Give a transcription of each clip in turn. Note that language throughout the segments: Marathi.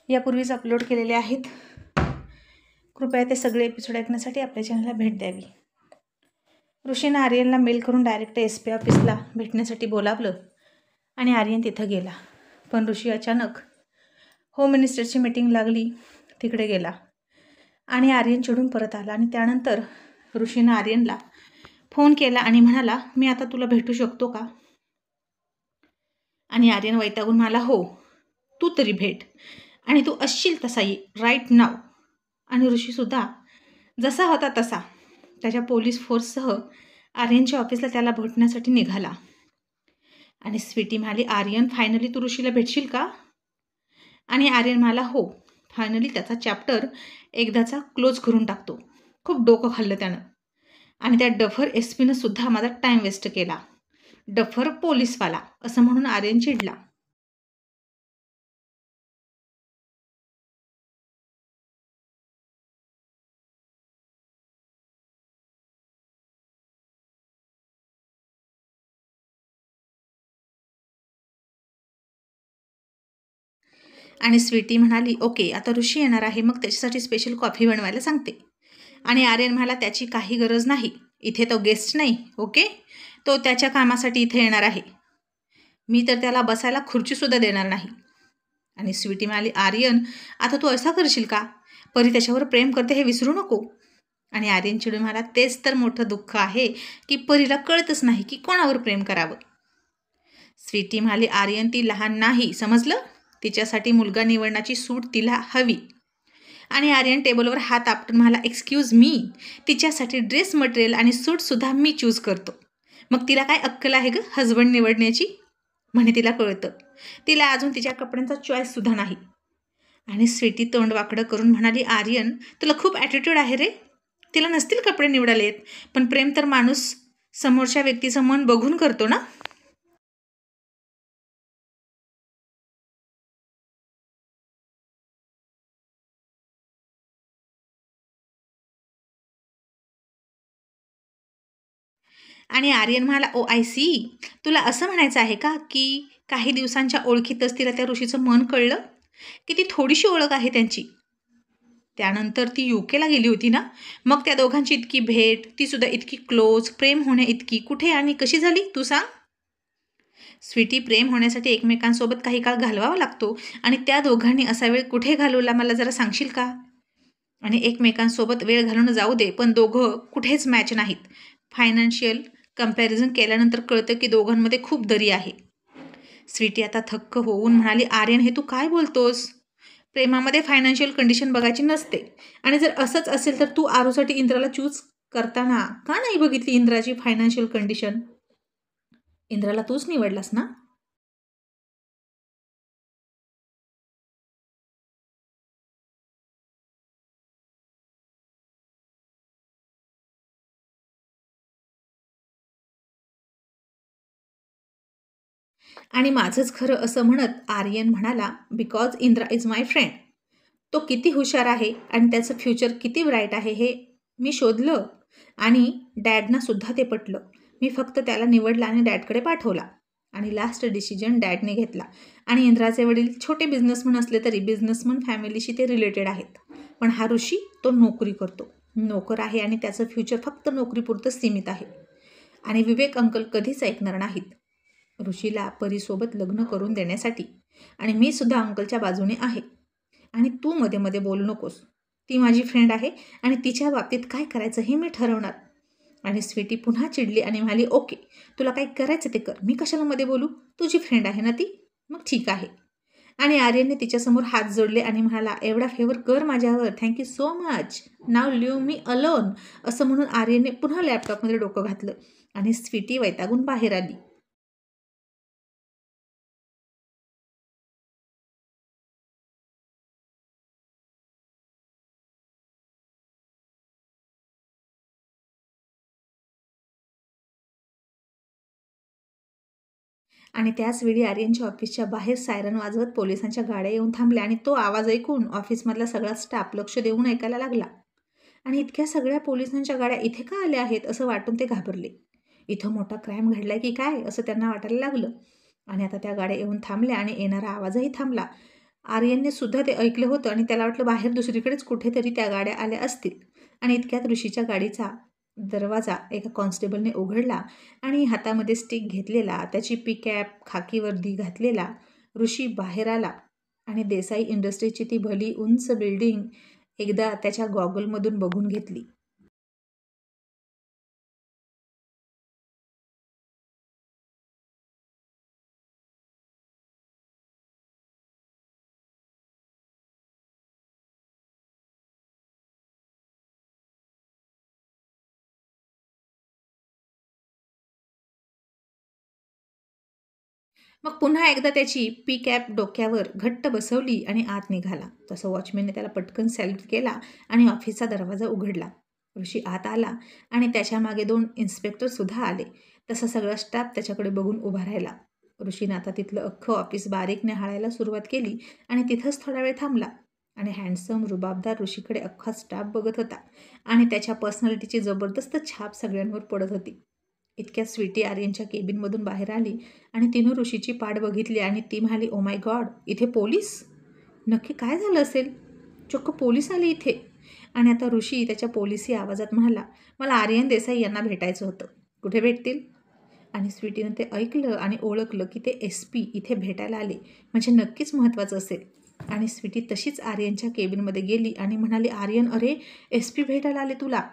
यापूर्वीच अपलोड केलेले आहेत। कृपया ते सगळे एपिसोड ऐकण्यासाठी आपल्या चॅनलला भेट द्यावी। ऋषीने आर्यनला मेल करून डायरेक्ट SP ऑफिसला भेटण्यासाठी बोलावलं आणि आर्यन तिथं गेला। पण ऋषी अचानक होम मिनिस्टरची मीटिंग लागली तिकडे गेला आणि आर्यन चिडून परत आला। आणि त्यानंतर ऋषीने आर्यनला फोन केला आणि म्हणाला, मी आता तुला भेटू शकतो का? आणि आर्यन वैतागून म्हणाला, हो तू तरी भेट आणि तू असशील तसा ये राईट नाव। आणि ऋषीसुद्धा जसा होता तसा त्याच्या पोलीस फोर्ससह आर्यनच्या ऑफिसला त्याला भेटण्यासाठी निघाला। आणि स्वीटी म्हणाली, आर्यन फायनली तू ऋषीला भेटशील का? आणि आर्यन म्हणाला, हो फायनली त्याचा चॅप्टर एकदाचा क्लोज करून टाकतो। खूप डोकं खाल्लं त्यानं आणि त्या डफर SPनं सुद्धा माझा टाईम वेस्ट केला। डफर पोलीसवाला असं म्हणून आर्यन चिडला। आणि स्वीटी म्हणाली, ओके आता ऋषी येणार आहे, मग त्याच्यासाठी स्पेशल कॉफी बनवायला सांगते। आणि आर्यन म्हणाला, त्याची काही गरज नाही, इथे तो गेस्ट नाही, ओके तो त्याच्या कामासाठी इथे येणार आहे, मी तर त्याला बसायला खुर्चीसुद्धा देणार नाही। आणि स्वीटी म्हणाली, आर्यन आता तू असा करशील का? परी त्याच्यावर प्रेम करते हे विसरू नको। आणि आर्यन चिडून म्हणाला, तेच तर मोठं दुःख आहे की परीला कळतच नाही की कोणावर प्रेम करावं। स्वीटी म्हणाली, आर्यन ती लहान नाही, समजलं? तिच्यासाठी मुलगा निवडण्याची सूट तिला हवी। आणि आर्यन टेबलवर हात आपटून म्हणाला, एक्सक्यूज मी, तिच्यासाठी ड्रेस मटेरियल आणि सूटसुद्धा मी चूज करतो, मग तिला काय अक्कल आहे ग हजबंड निवडण्याची? म्हणे तिला कळतं, तिला अजून तिच्या कपड्यांचा चॉईससुद्धा नाही। आणि स्वीटी तोंड वाकडं करून म्हणाली, आर्यन तुला खूप ॲटिट्यूड आहे रे, तिला नसतील कपडे निवडायला येत, पण प्रेम तर माणूस समोरच्या व्यक्तीचं मन बघून करतो ना। आणि आर्यन म्हणाला, ओ आय सी, तुला असं म्हणायचं आहे का की काही दिवसांच्या ओळखीतच तिला त्या ऋषीचं मन कळलं, की ती थोडीशी ओळख आहे त्यांची? त्यानंतर ती UKला गेली होती ना, मग त्या दोघांची इतकी भेट, ती सुद्धा इतकी क्लोज, प्रेम होण्या इतकी कुठे आणि कशी झाली तू सांग? स्वीटी, प्रेम होण्यासाठी एकमेकांसोबत काही काळ घालवावा लागतो आणि त्या दोघांनी असा वेळ कुठे घालवला मला जरा सांगशील का? आणि एकमेकांसोबत वेळ घालवणं जाऊ दे, पण दोघं कुठेच मॅच नाहीत। फायनान्शियल कंपॅरिझन केल्यानंतर कळतं की दोघांमध्ये खूप दरी आहे। स्वीटी आता थक्क होऊन म्हणाली, आर्यन हे तू काय बोलतोस? प्रेमामध्ये फायनान्शियल कंडिशन बघायची नसते, आणि जर असंच असेल तर तू आरूसाठी इंद्राला चूज करताना का नाही बघितली इंद्राची फायनान्शियल कंडिशन? इंद्राला तूच निवडलास ना? आणि माझंच खरं असं म्हणत आर्यन म्हणाला, because Indra is my friend, तो किती हुशार आहे आणि त्याचं फ्युचर किती ब्राईट आहे हे मी शोधलं आणि डॅडना सुद्धा ते पटलं। मी फक्त त्याला निवडला आणि डॅडकडे पाठवला आणि लास्ट डिसिजन डॅडने घेतला। आणि इंद्राचे वडील छोटे बिझनेसमन असले तरी बिझनेसमन फॅमिलीशी ते रिलेटेड आहेत, पण हा ऋषी तो नोकरी करतो, नोकर आहे आणि त्याचं फ्युचर फक्त नोकरीपुरतं सीमित आहे। आणि विवेक अंकल कधीच ऐकणार नाहीत ऋषीला परीसोबत लग्न करून देण्यासाठी, आणि मी सुद्धा अंकलच्या बाजूने आहे। आणि तू मध्ये मध्ये बोलू नकोस, ती माझी फ्रेंड आहे आणि तिच्या बाबतीत काय करायचं हे मी ठरवणार। आणि स्वीटी पुन्हा चिडली आणि म्हणाली, ओके तुला काय करायचं ते कर, मी कशाला मध्ये बोलू, तुझी फ्रेंड आहे ना ती, मग ठीक आहे। आणि आर्यनने तिच्यासमोर हात जोडले आणि म्हणाला, एवढा फेवर कर माझ्यावर, थँक्यू सो मच, नाव लिव्ह मी अलोन। असं म्हणून आर्यनने पुन्हा लॅपटॉपमध्ये डोकं घातलं आणि स्वीटी वैतागून बाहेर आली। आणि त्याचवेळी आर्यनच्या ऑफिसच्या बाहेर सायरन वाजवत पोलिसांच्या गाड्या येऊन थांबल्या आणि तो आवाज ऐकून ऑफिसमधला सगळा स्टाफ लक्ष देऊन ऐकायला लागला। आणि इतक्या सगळ्या पोलिसांच्या गाड्या इथे का आल्या आहेत असं वाटून ते घाबरले। इथं मोठा क्राईम घडलाय की काय असं त्यांना वाटायला लागलं। आणि आता त्या गाड्या येऊन थांबल्या आणि येणारा आवाजही थांबला। आर्यनने सुद्धा ते ऐकलं होतं आणि त्याला वाटलं बाहेर दुसरीकडेच कुठेतरी त्या गाड्या आल्या असतील. आणि इतक्यात ऋषीच्या गाडीचा दरवाजा एका कॉन्स्टेबलने उघडला आणि हातामध्ये स्टिक घेतलेला, त्याची पिकॅप, खाकी वर्दी घातलेला ऋषी बाहेर आला आणि देसाई इंडस्ट्रीची ती भली उंच बिल्डिंग एकदा त्याच्या गॉगलमधून बघून घेतली. मग पुन्हा एकदा त्याची पी कॅप डोक्यावर घट्ट बसवली आणि आत निघाला. तसं वॉचमॅनने त्याला पटकन सॅल्यूट केला आणि ऑफिसचा दरवाजा उघडला. ऋषी आत आला आणि त्याच्या मागे 2 इन्स्पेक्टर सुद्धा आले. तसा सगळा स्टाफ त्याच्याकडे बघून उभा राहिला. ऋषीने आता तिथलं अख्खं ऑफिस बारीकने हाळायला सुरुवात केली आणि तिथंच थोडा वेळ थांबला. आणि हँडसम रुबाबदार ऋषीकडे अख्खा स्टाफ बघत होता आणि त्याच्या पर्सनॅलिटीची जबरदस्त छाप सगळ्यांवर पडत होती. इतक्यात स्वीटी आर्यनच्या केबिनमधून बाहेर आली आणि तिनं ऋषीची पाठ बघितली आणि ती म्हणाली, ओ माय गॉड, इथे पोलीस? नक्की काय झालं असेल? चक्क पोलीस आले इथे. आणि आता ऋषी त्याच्या पोलिसी आवाजात म्हणाला, मला आर्यन देसाई यांना भेटायचं होतं. कुठे भेटतील? आणि स्वीटीनं ते ऐकलं आणि ओळखलं की ते SP इथे भेटायला आले, म्हणजे नक्कीच महत्त्वाचं असेल. आणि स्वीटी तशीच आर्यनच्या केबिनमध्ये गेली आणि म्हणाली, आर्यन, अरे SP भेटायला आले तुला.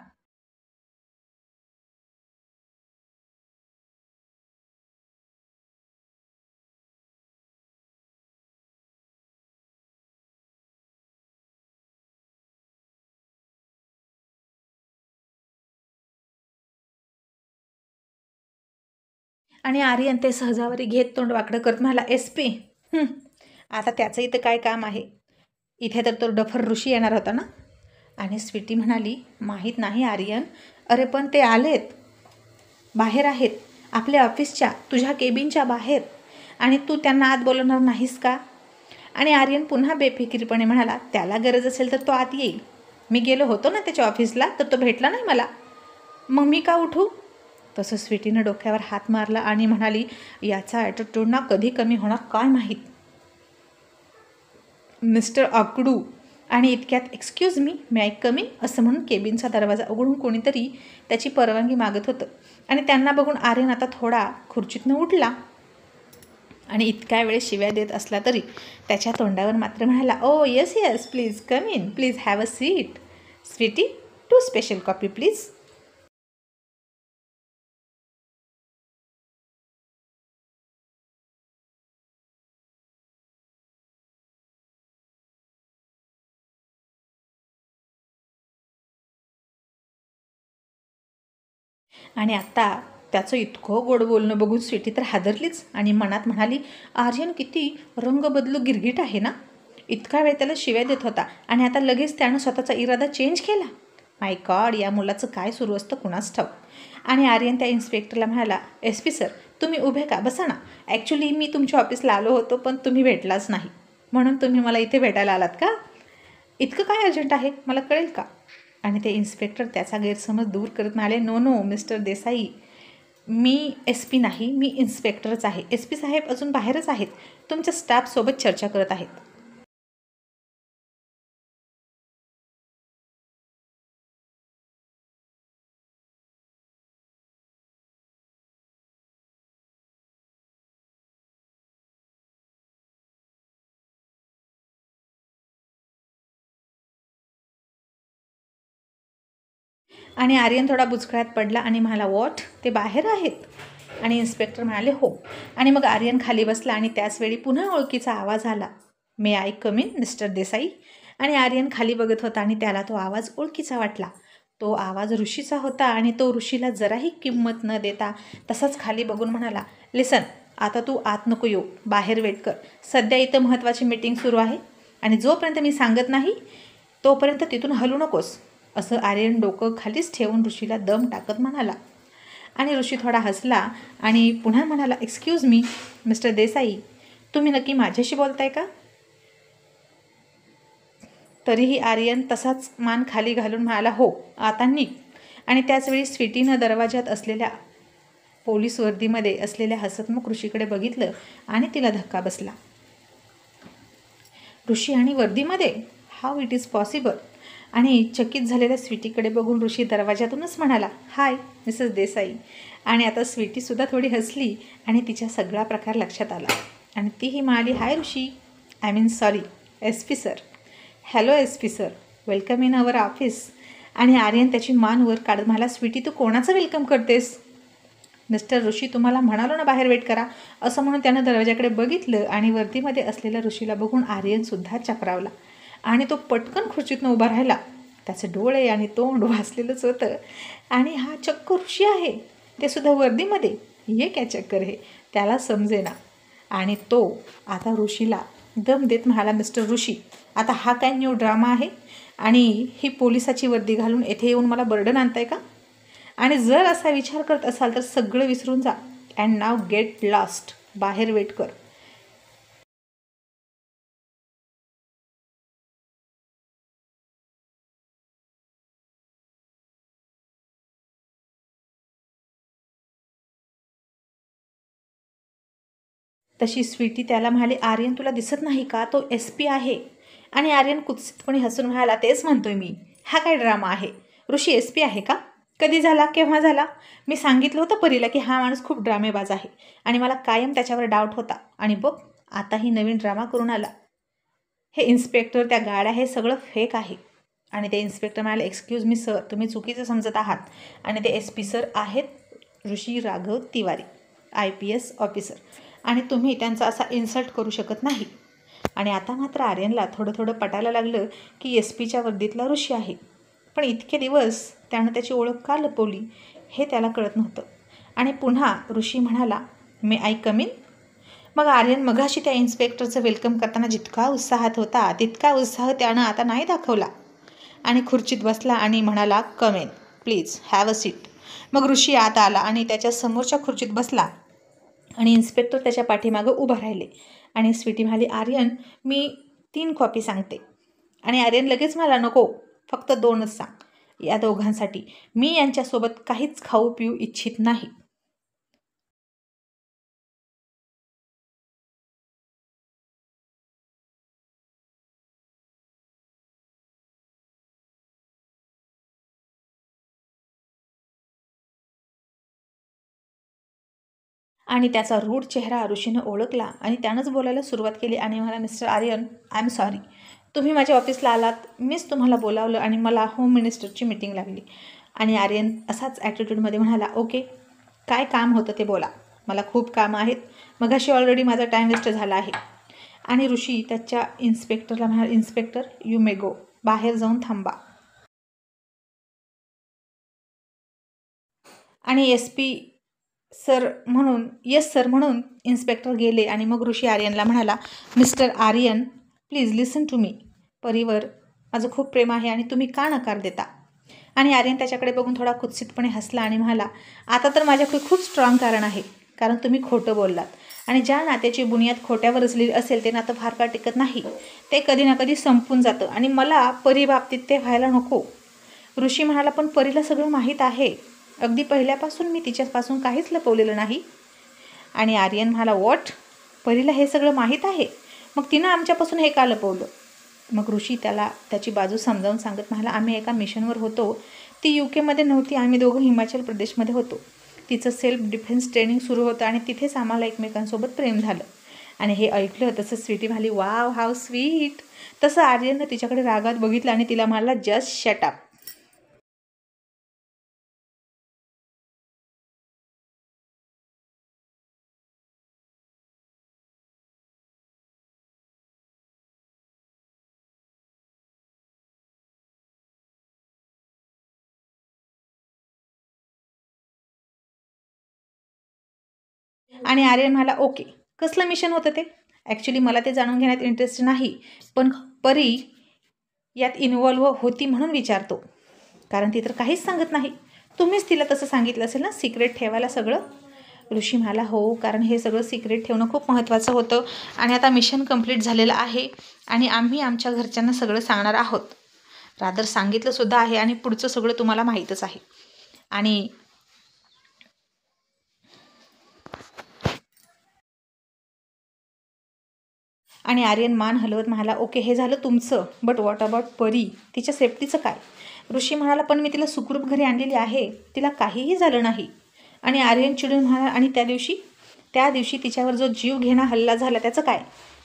आणि आर्यन ते सहजावरी घेत तोंड वाकडं करत म्हणाला, SP? आता त्याचं इथं काय काम आहे? इथे तर तो डफर ऋषी येणार होता ना? आणि स्वीटी म्हणाली, माहीत नाही आर्यन, अरे पण ते आलेत, बाहेर आहेत, आपल्या ऑफिसच्या, तुझ्या केबिनच्या बाहेर. आणि तू त्यांना आत बोलवणार नाहीस का? आणि आर्यन पुन्हा बेफिकीरपणे म्हणाला, त्याला गरज असेल तर तो आत येईल. मी गेलो होतो ना त्याच्या ऑफिसला, तर तो भेटला नाही मला, मग मी का उठू? तसं स्वीटीनं डोक्यावर हात मारला आणि म्हणाली, याचा ॲटिट्यूड ना कधी कमी होणार काय माहीत. मिस्टर आकडू. आणि इतक्यात excuse me, may I come in असं म्हणून केबिनचा दरवाजा उघडून कोणीतरी त्याची परवानगी मागत होतं. आणि त्यांना बघून आर्यन आता थोडा खुर्चीतनं उठला आणि इतक्या वेळेस शिव्या देत असला तरी त्याच्या तोंडावर मात्र म्हणाला, oh yes yes, please come in, please have a seat. Sweetie, 2 special coffee please. आणि आता त्याचं इतकं गोड बोलणं बघून स्वीटी तर हादरलीच आणि मनात म्हणाली, आर्यन किती रंग बदलू गिरगिट आहे ना. इतका वेळ त्याला शिव्या देत होता आणि आता लगेच त्यानं स्वतःचा इरादा चेंज केला. माय गॉड, या मुलाचं काय सुरू असतं कुणाच ठाऊक. आणि आर्यन त्या इन्स्पेक्टरला म्हणाला, SP सर, तुम्ही उभे का, बसा ना. ॲक्च्युली मी तुमच्या ऑफिसला आलो होतो पण तुम्ही भेटलाच नाही, म्हणून तुम्ही मला इथे भेटायला आलात का? इतकं काय अर्जंट आहे, मला कळेल का? आणि ते इन्स्पेक्टर त्याचा गैरसमज दूर करत म्हणाले, नो नो मिस्टर देसाई, मी SP नाही, मी इन्स्पेक्टरच आहे. SP साहेब अजून बाहेरच आहेत, तुमच्या स्टाफसोबत चर्चा करत आहेत. आणि आर्यन थोडा बुचकळ्यात पडला आणि म्हणाला, वॉट, ते बाहेर आहेत? आणि इन्स्पेक्टर म्हणाले, हो. आणि मग आर्यन खाली बसला आणि त्याचवेळी पुन्हा ओळखीचा आवाज आला, may I come in mister Desai. आणि आर्यन खाली बघत होता आणि त्याला तो आवाज ओळखीचा वाटला. तो आवाज ऋषीचा होता आणि तो ऋषीला जराही किंमत न देता तसाच खाली बघून म्हणाला, लिसन, आता तू आत नको येऊ, बाहेर वेट कर. सध्या इथं महत्त्वाची मीटिंग सुरू आहे आणि जोपर्यंत मी सांगत नाही तोपर्यंत तिथून हलू नकोस. असं आर्यन डोकं खालीच ठेवून ऋषीला दम टाकत म्हणाला. आणि ऋषी थोडा हसला आणि पुन्हा म्हणाला, एक्सक्यूज मी मिस्टर देसाई, तुम्ही नक्की माझ्याशी बोलताय का? तरीही आर्यन तसाच मान खाली घालून म्हणाला, हो, आता निघ. आणि त्याचवेळी स्वीटीनं दरवाज्यात असलेल्या पोलीस वर्दीमध्ये असलेल्या हसतमुख ऋषीकडे बघितलं आणि तिला धक्का बसला. ऋषी आणि वर्दीमध्ये, हाऊ इट इज पॉसिबल. आणि चकित झालेल्या स्वीटीकडे बघून ऋषी दरवाजातूनच म्हणाला, हाय मिसेस देसाई. आणि आता स्वीटीसुद्धा थोडी हसली आणि तिच्या सगळा प्रकार लक्षात आला आणि तीही म्हणाली, hi Rishi, I mean sorry S P sir. Hello S P sir, welcome in our office. आणि आर्यन त्याची मान वर काढत म्हणाला, स्वीटी तू कोणाचं वेलकम करतेस? मिस्टर ऋषी, तुम्हाला म्हणालो ना बाहेर वेट करा. असं म्हणून त्यानं दरवाजाकडे बघितलं आणि वर्दीमध्ये असलेल्या ऋषीला बघून आर्यनसुद्धा चक्रावला आणि तो पटकन खुर्चीतनं उभा राहिला. त्याचे डोळे आणि तोंड वाचलेलंच होतं आणि हा चक्क ऋषी आहे, ते सुद्धा वर्दीमध्ये. ये क्या चक्कर हे, त्याला समजेना. आणि तो आता ऋषीला दम देत म्हणाला, मिस्टर ऋषी, आता हा काय न्यू ड्रामा आहे आणि ही पोलिसाची वर्दी घालून येथे येऊन मला बर्डन आणताय का? आणि जर असा विचार करत असाल तर सगळं विसरून जा अँड नाव गेट लॉस्ट. बाहेर वेट कर. तशी स्वीटी त्याला म्हणाली, आर्यन तुला दिसत नाही का, तो एस पी आहे. आणि आर्यन कुत्सितपणे हसून म्हणाला, तेच म्हणतोय मी, हा काय ड्रामा आहे? ऋषी एस पी आहे का? कधी झाला, केव्हा झाला? मी सांगितलं होतं परीला की हा माणूस खूप ड्रामेबाज आहे आणि मला कायम त्याच्यावर डाऊट होता. आणि बघ आताही नवीन ड्रामा करून आला. हे इन्स्पेक्टर, त्या गाड्या, हे सगळं फेक आहे. आणि ते इन्स्पेक्टर म्हणाले, एक्सक्यूज मी सर, तुम्ही चुकीचं समजत आहात. आणि ते एस पी सर आहेत ऋषी राघव तिवारी, IPS ऑफिसर, आणि तुम्ही त्यांचा असा इन्सल्ट करू शकत नाही. आणि आता मात्र आर्यनला थोडं थोडं पटायला लागलं की SP च्या वर्दीतला ऋषी आहे. पण इतके दिवस त्यानं त्याची ओळख का लपवली हे त्याला कळत नव्हतं. आणि पुन्हा ऋषी म्हणाला, मे आय कम इन? मग आर्यन मघाशी त्या इन्स्पेक्टरचं वेलकम करताना जितका उत्साहात होता तितका उत्साह त्यानं आता नाही दाखवला. आणि खुर्चीत बसला आणि म्हणाला, come in please, have a seat. मग ऋषी आत आला आणि त्याच्या समोरच्या खुर्चीत बसला आणि इन्स्पेक्टर त्याच्या पाठीमागं उभा राहिले. आणि स्वीटी म्हणाली, आर्यन मी 3 कॉपी सांगते. आणि आर्यन लगेच मला, नको, फक्त 2च सांग, या दोघांसाठी. मी यांच्यासोबत काहीच खाऊ पिऊ इच्छित नाही. आणि त्याचा रूढ चेहरा ऋषीनं ओळखला आणि त्यानंच बोलायला सुरुवात केली आणि मला, mister Aryan, I am sorry, तुम्ही माझ्या ऑफिसला आलात, मीच तुम्हाला बोलावलं आणि मला होम मिनिस्टरची मीटिंग लागली. आणि आर्यन असाच ॲटिट्यूडमध्ये म्हणाला, ओके, काय काम होतं ते बोला, मला खूप कामं आहेत, मगाशी ऑलरेडी माझा टाईम वेस्ट झाला आहे. आणि ऋषी त्याच्या इन्स्पेक्टरला म्हणाला, इन्स्पेक्टर यू मे गो, बाहेर जाऊन थांबा. आणि SP सर म्हणून, येस सर म्हणून इन्स्पेक्टर गेले. आणि मग ऋषी आर्यनला म्हणाला, mister Aryan please listen to me, परीवर माझं खूप प्रेम आहे आणि तुम्ही का नकार देता? आणि आर्यन त्याच्याकडे बघून थोडा कुत्सितपणे हसला आणि म्हणाला, आता तर माझ्याकडे खूप स्ट्रॉंग कारण आहे, कारण तुम्ही खोटं बोललात. आणि ज्या नात्याची बुनियाद खोट्यावर रचलेली असेल ते नातं फार काळ टिकत नाही, ते कधी ना कधी संपून जातं आणि मला परी बाबतीत ते व्हायला नको. ऋषी म्हणाला, पण परीला सगळं माहीत आहे, अगदी पहिल्यापासून मी तिच्यापासून काहीच लपवलेलं नाही. आणि आर्यन म्हणाला, वॉट, परीला हे सगळं माहीत आहे, मग तिनं आमच्यापासून हे का लपवलं? मग ऋषी त्याला त्याची बाजू समजावून सांगत म्हणाला, आम्ही एका मिशनवर होतो, ती UK मध्ये नव्हती, आम्ही दोघं हिमाचल प्रदेशमध्ये होतो. तिचं सेल्फ डिफेन्स ट्रेनिंग सुरू होतं आणि तिथेच आम्हाला एकमेकांसोबत प्रेम झालं. आणि हे ऐकलं तसं स्वीटी म्हणाली, वाव हाव स्वीट. तसं आर्यननं तिच्याकडे रागात बघितलं आणि तिला म्हणाला, जस्ट शट अप. आणि आर्यन म्हणाला, ओके, कसलं मिशन होतं ते? ॲक्च्युली मला ते जाणून घेण्यात इंटरेस्ट नाही, पण परी यात इन्व्हॉल्व होती म्हणून विचारतो, कारण ती तर काहीच सांगत नाही. तुम्हीच तिला तसं सांगितलं असेल ना, सिक्रेट ठेवायला सगळं? ऋषी म्हणाला, हो, कारण हे सगळं सिक्रेट ठेवणं खूप महत्त्वाचं होतं आणि आता मिशन कंप्लीट झालेलं आहे आणि आम्ही आमच्या घरच्यांना सगळं सांगणार आहोत, रादर सांगितलंसुद्धा आहे आणि पुढचं सगळं तुम्हाला माहीतच आहे. आणि आणि आर्यन मान हलवत म्हणाला, ओके हे झालं तुमचं, बट व्हॉट अबाउट परी, तिच्या सेफ्टीचं काय? ऋषी म्हणाला, पण मी तिला सुखरूप घरी आणलेली आहे, तिला काहीही झालं नाही. आणि आर्यन चिडून म्हणाला, आणि त्या दिवशी तिच्यावर जो जीव घेणा हल्ला झाला त्याचं काय?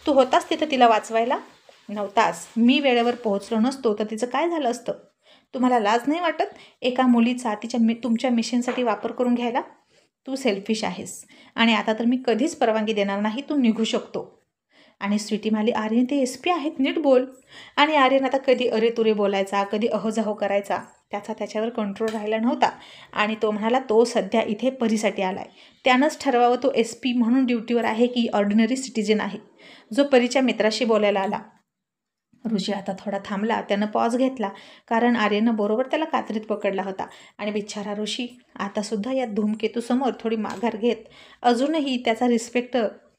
तू होतास तिथं तिला वाचवायला? नव्हतास. मी वेळेवर पोहोचलो नसतो तर तिचं काय झालं असतं? तुम्हाला लाज नाही वाटत एका मुलीचा तुमच्या मिशनसाठी वापर करून घ्यायला? तू सेल्फिश आहेस आणि आता तर मी कधीच परवानगी देणार नाही, तू निघू शकतो. आणि स्वीटी म्हणाली, आर्यन ते SP आहेत, नीट बोल. आणि आर्यन आता कधी अरेतुरे बोलायचा, कधी अहोजाहो करायचा, त्याच्यावर कंट्रोल राहिला नव्हता. आणि तो म्हणाला, तो सध्या इथे परीसाठी आलाय, त्यानंच ठरवावं तो SP म्हणून ड्युटीवर आहे की ऑर्डिनरी सिटिझन आहे जो परीच्या मित्राशी बोलायला आला. ऋषी आता थोडा थांबला, त्यानं पॉज घेतला, कारण आर्यनं बरोबर त्याला कात्रीत पकडला होता. आणि बिचारा ऋषी आतासुद्धा या धूमकेतूसमोर थोडी माघार घेत अजूनही त्याचा रिस्पेक्ट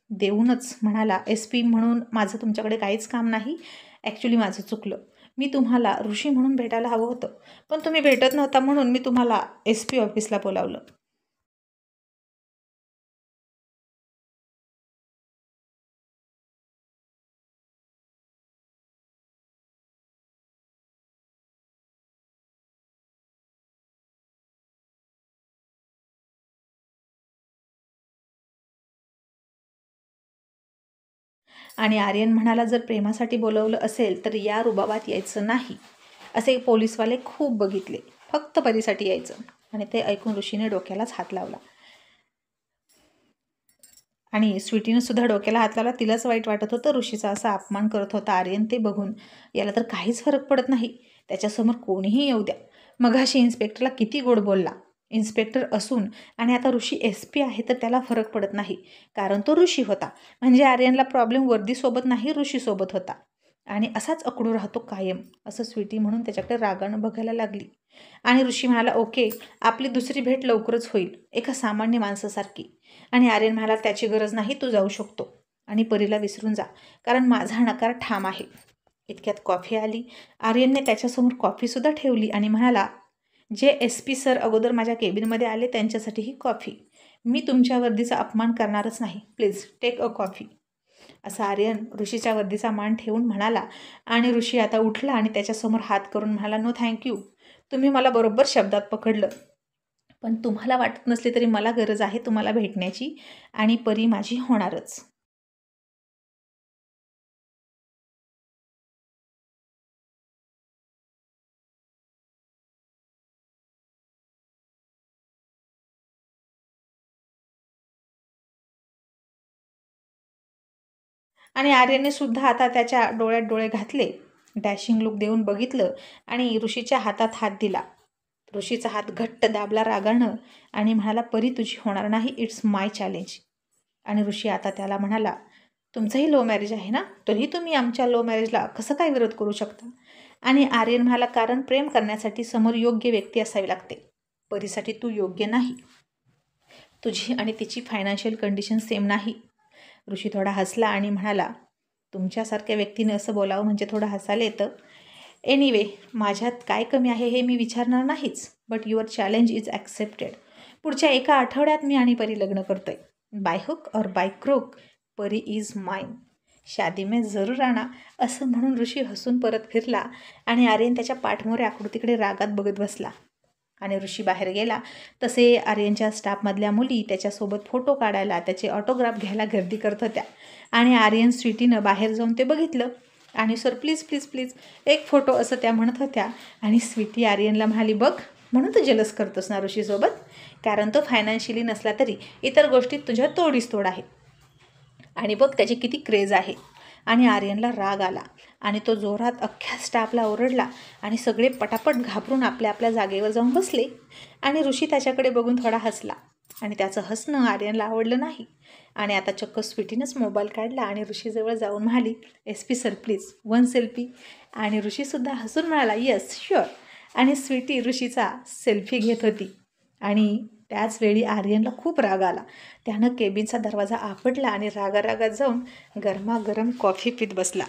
देऊनच म्हणाला, SP म्हणून माझं तुमच्याकडे काहीच काम नाही. ॲक्च्युली माझं चुकलं, मी तुम्हाला ऋषी म्हणून भेटायला हवं होतं, पण तुम्ही भेटत नव्हता म्हणून मी तुम्हाला SP ऑफिसला बोलावलं. आणि आर्यन म्हणाला, जर प्रेमासाठी बोलवलं असेल तर या रुबाबात यायचं नाही. असे पोलीसवाले खूप बघितले, फक्त परीसाठी यायचं. आणि ते ऐकून ऋषीने डोक्यालाच हात लावला. आणि स्वीटीनं सुद्धा डोक्याला हात लावला. तिलाच वाईट वाटत होतं, ऋषीचा असा अपमान करत होता आर्यन ते बघून. याला तर काहीच फरक पडत नाही, त्याच्यासमोर कोणीही येऊ द्या. मघाशी इन्स्पेक्टरला किती गोड बोलला, इन्स्पेक्टर असून, आणि आता ऋषी SP आहे तर त्याला फरक पडत नाही, कारण तो ऋषी होता. म्हणजे आर्यनला प्रॉब्लेम वर्दीसोबत नाही, ऋषीसोबत होता. आणि असाच अकडू राहतो कायम, असं स्वीटी म्हणून त्याच्याकडे रागानं बघायला लागली. आणि ऋषी म्हणाला, ओके, आपली दुसरी भेट लवकरच होईल, एका सामान्य माणसासारखी. आणि आर्यन म्हणाला, त्याची गरज नाही, तू जाऊ शकतो. आणि परीला विसरून जा, कारण माझा नकार ठाम आहे. इतक्यात कॉफी आली. आर्यनने त्याच्यासमोर कॉफीसुद्धा ठेवली आणि म्हणाला, जे SP सर अगोदर माझ्या केबिनमध्ये आले त्यांच्यासाठी ही कॉफी. मी तुमच्या वर्दीचा अपमान करणारच नाही, प्लीज टेक अ कॉफी. असा आर्यन ऋषीच्या वर्दीचा मान ठेवून म्हणाला. आणि ऋषी आता उठला आणि त्याच्यासमोर हात करून म्हणाला, नो थँक्यू, तुम्ही मला बरोबर शब्दात पकडलं. पण तुम्हाला वाटत नसले तरी मला गरज आहे तुम्हाला भेटण्याची, आणि परी माझी होणारच. आणि आर्यनने सुद्धा आता त्याच्या डोळ्यात डोळे घातले, डॅशिंग लुक देऊन बघितलं आणि ऋषीच्या हातात हात दिला. ऋषीचा हात घट्ट दाबला रागानं आणि म्हणाला, परी तुझी होणार नाही, इट्स माय चॅलेंज. आणि ऋषी आता त्याला म्हणाला, तुमचंही लो मॅरेज आहे ना, तरी तुम्ही आमच्या लो मॅरेजला कसं काय विरोध करू शकता? आणि आर्यन म्हणाला, कारण प्रेम करण्यासाठी समोर योग्य व्यक्ती असावी लागते. परीसाठी तू योग्य नाही, तुझी आणि तिची फायनान्शियल कंडिशन सेम नाही. ऋषी थोडा हसला आणि म्हणाला, तुमच्यासारख्या व्यक्तीने असं बोलावं म्हणजे थोडं हसायला येतं. एनिवे, माझ्यात काय कमी आहे हे मी विचारणार नाहीच, but your challenge is accepted. पुढच्या एका आठवड्यात मी आणि परी लग्न करतोय. बाय हुक और बाय क्रोक, परी इज माइन. शादी में जरूर आना. असं म्हणून ऋषी हसून परत फिरला आणि आर्यन त्याच्या पाठमोऱ्या आकृतीकडे रागात बघत बसला. आणि ऋषी बाहेर गेला तसे आर्यनच्या स्टाफमधल्या मुली त्याच्यासोबत फोटो काढायला, त्याचे ऑटोग्राफ घ्यायला गर्दी करत होत्या. आणि आर्यन स्वीटीनं बाहेर जाऊन ते बघितलं आणि सर प्लीज प्लीज प्लीज एक फोटो, असं त्या म्हणत होत्या. आणि स्वीटी आर्यनला म्हणाली, बघ, म्हणून तू जेलस करतोस ना ऋषीसोबत, कारण तो फायनान्शियली नसला तरी इतर गोष्टीत तुझ्या तोडीस तोड आहे, आणि बघ त्याची किती क्रेज आहे. आणि आर्यनला राग आला आणि तो जोरात अख्ख्या स्टाफला ओरडला आणि सगळे पटापट घाबरून आपल्या आपल्या जागेवर जाऊन बसले. आणि ऋषी त्याच्याकडे बघून थोडा हसला आणि त्याचं हसणं आर्यनला आवडलं नाही. आणि आता चक्क स्वीटीनंच मोबाईल काढला आणि ऋषीजवळ जाऊन म्हणाली, SP सर प्लीज 1 सेल्फी. आणि ऋषीसुद्धा हसून म्हणाला, येस शुअर. आणि स्वीटी ऋषीचा सेल्फी घेत होती. आणि त्याचवेळी आर्यनला खूप राग आला. त्यानं केबिनचा दरवाजा आपटला आणि रागारागात जाऊन गरमागरम कॉफी पीत बसला.